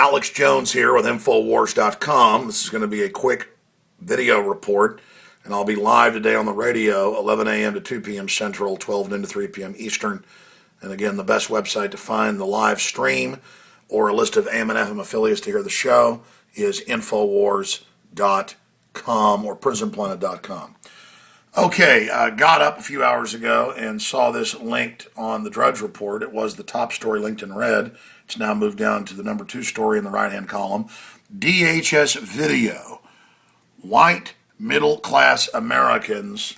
Alex Jones here with Infowars.com. This is going to be a quick video report, and I'll be live today on the radio, 11 a.m. to 2 p.m. Central, 12 noon to 3 p.m. Eastern. And again, the best website to find the live stream or a list of AM and FM affiliates to hear the show is Infowars.com or PrisonPlanet.com. Okay, I got up a few hours ago and saw this linked on the Drudge Report. It was the top story linked in red. It's now moved down to the number 2 story in the right-hand column. DHS video. White middle-class Americans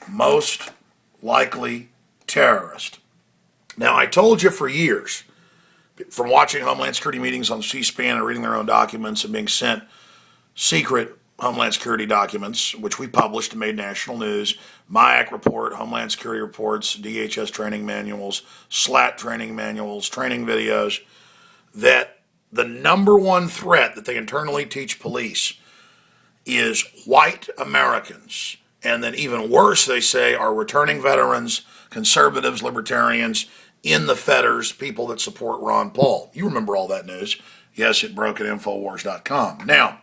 most likely terrorist. Now, I told you for years, from watching Homeland Security meetings on C-SPAN and reading their own documents and being sent secret Homeland Security documents, which we published and made national news, MIAC report, Homeland Security reports, DHS training manuals, SLAT training manuals, training videos, that the number one threat that they internally teach police is white Americans. And then even worse, they say, are returning veterans, conservatives, libertarians, in the fetters, people that support Ron Paul. You remember all that news. Yes, it broke at Infowars.com. Now,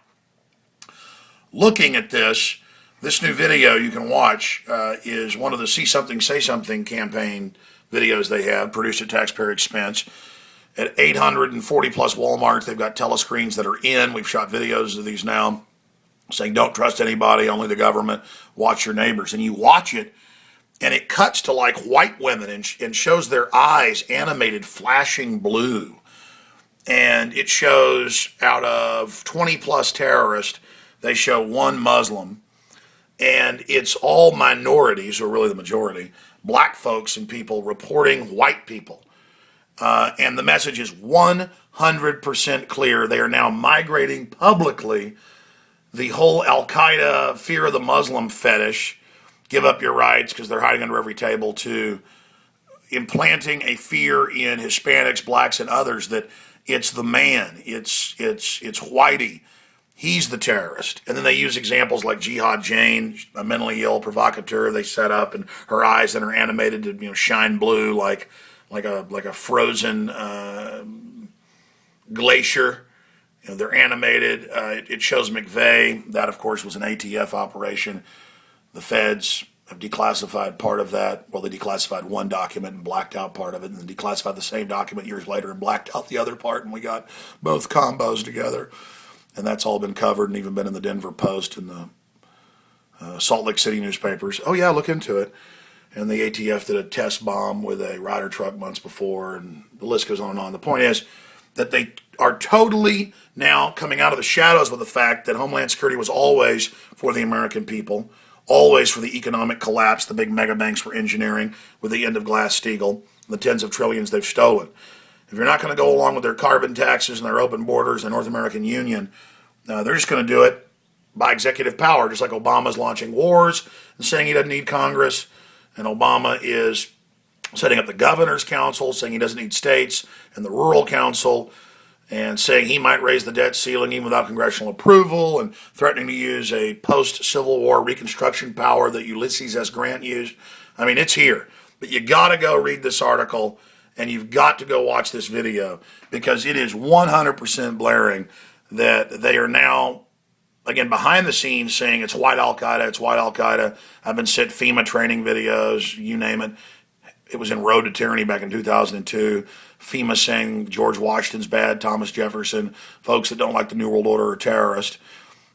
looking at this new video you can watch is one of the See Something, Say Something campaign videos they have, produced at taxpayer expense. At 840 plus Walmarts, they've got telescreens that are in. We've shot videos of these now saying don't trust anybody, only the government, watch your neighbors. And you watch it, and it cuts to like white women and shows their eyes animated flashing blue. And it shows out of 20 plus terrorists, they show one Muslim, and it's all minorities, or really the majority, black folks and people reporting white people. And the message is 100% clear. They are now migrating publicly the whole Al-Qaeda fear of the Muslim fetish, give up your rights because they're hiding under every table, to implanting a fear in Hispanics, blacks, and others that it's the man, it's whitey. He's the terrorist. And then they use examples like Jihad Jane, a mentally ill provocateur they set up, and her eyes that are animated to shine blue like a frozen glacier. They're animated. It shows McVeigh. That, of course, was an ATF operation. The feds have declassified part of that. Well, they declassified one document and blacked out part of it, and then declassified the same document years later and blacked out the other part, and we got both combos together. And that's all been covered and even been in the Denver Post and the Salt Lake City newspapers. Oh, yeah, look into it. And the ATF did a test bomb with a Ryder truck months before, and the list goes on and on. The point is that they are totally now coming out of the shadows with the fact that Homeland Security was always for the American people, always for the economic collapse the big mega banks were engineering with the end of Glass-Steagall, the tens of trillions they've stolen. If you're not going to go along with their carbon taxes and their open borders and North American Union, they're just going to do it by executive power, just like Obama's launching wars and saying he doesn't need Congress, and Obama is setting up the Governor's Council, saying he doesn't need states, and the Rural Council, and saying he might raise the debt ceiling even without congressional approval, and threatening to use a post-Civil War Reconstruction power that Ulysses S. Grant used. I mean, it's here. But you got to go read this article, and you've got to go watch this video, because it is 100% blaring that they are now, again, behind the scenes saying it's white Al-Qaeda, it's white Al-Qaeda. I've been sent FEMA training videos, you name it. It was in Road to Tyranny back in 2002. FEMA saying George Washington's bad, Thomas Jefferson, folks that don't like the New World Order are terrorists.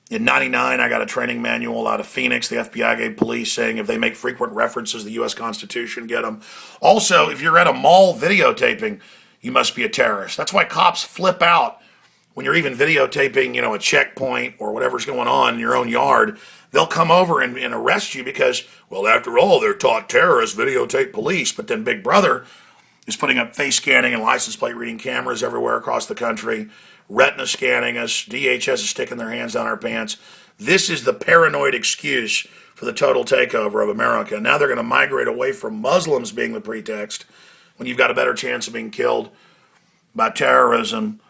In '99, I got a training manual out of Phoenix. The FBI gave police saying if they make frequent references to the U.S. Constitution, get them. Also, if you're at a mall videotaping, you must be a terrorist. That's why cops flip out when you're even videotaping, a checkpoint or whatever's going on in your own yard. They'll come over and arrest you because, well, after all, they're taught terrorists videotape police. But then Big Brother is putting up face scanning and license plate reading cameras everywhere across the country, retina scanning us. DHS is sticking their hands down our pants. This is the paranoid excuse for the total takeover of America. Now they're going to migrate away from Muslims being the pretext when you've got a better chance of being killed by terrorism.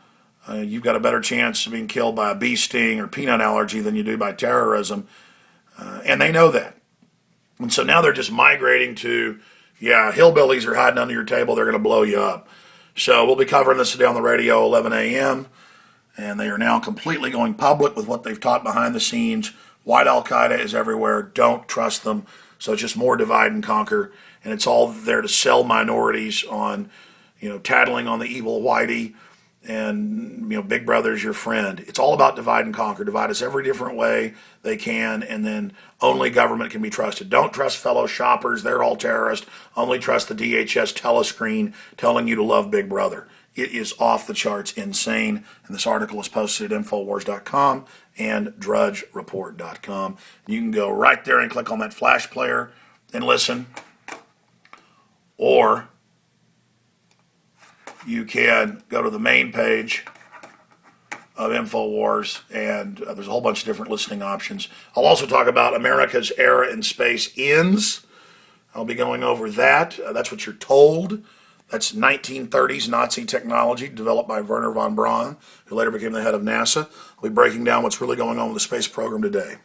You've got a better chance of being killed by a bee sting or peanut allergy than you do by terrorism. And they know that. And so now they're just migrating to, yeah, hillbillies are hiding under your table. They're going to blow you up. So we'll be covering this today on the radio, 11 a.m. and they are now completely going public with what they've taught behind the scenes. White Al-Qaeda is everywhere. Don't trust them. So it's just more divide and conquer, and it's all there to sell minorities on, tattling on the evil whitey, and Big Brother's your friend. It's all about divide and conquer. Divide us every different way they can, and then only government can be trusted. Don't trust fellow shoppers. They're all terrorists. Only trust the DHS telescreen telling you to love Big Brother. It is off the charts insane, and this article is posted at Infowars.com and DrudgeReport.com. You can go right there and click on that flash player and listen, or you can go to the main page of Infowars, and there's a whole bunch of different listening options. I'll also talk about America's Era in Space Ends. I'll be going over that. That's what you're told. That's 1930s Nazi technology developed by Werner von Braun, who later became the head of NASA. We'll be breaking down what's really going on with the space program today.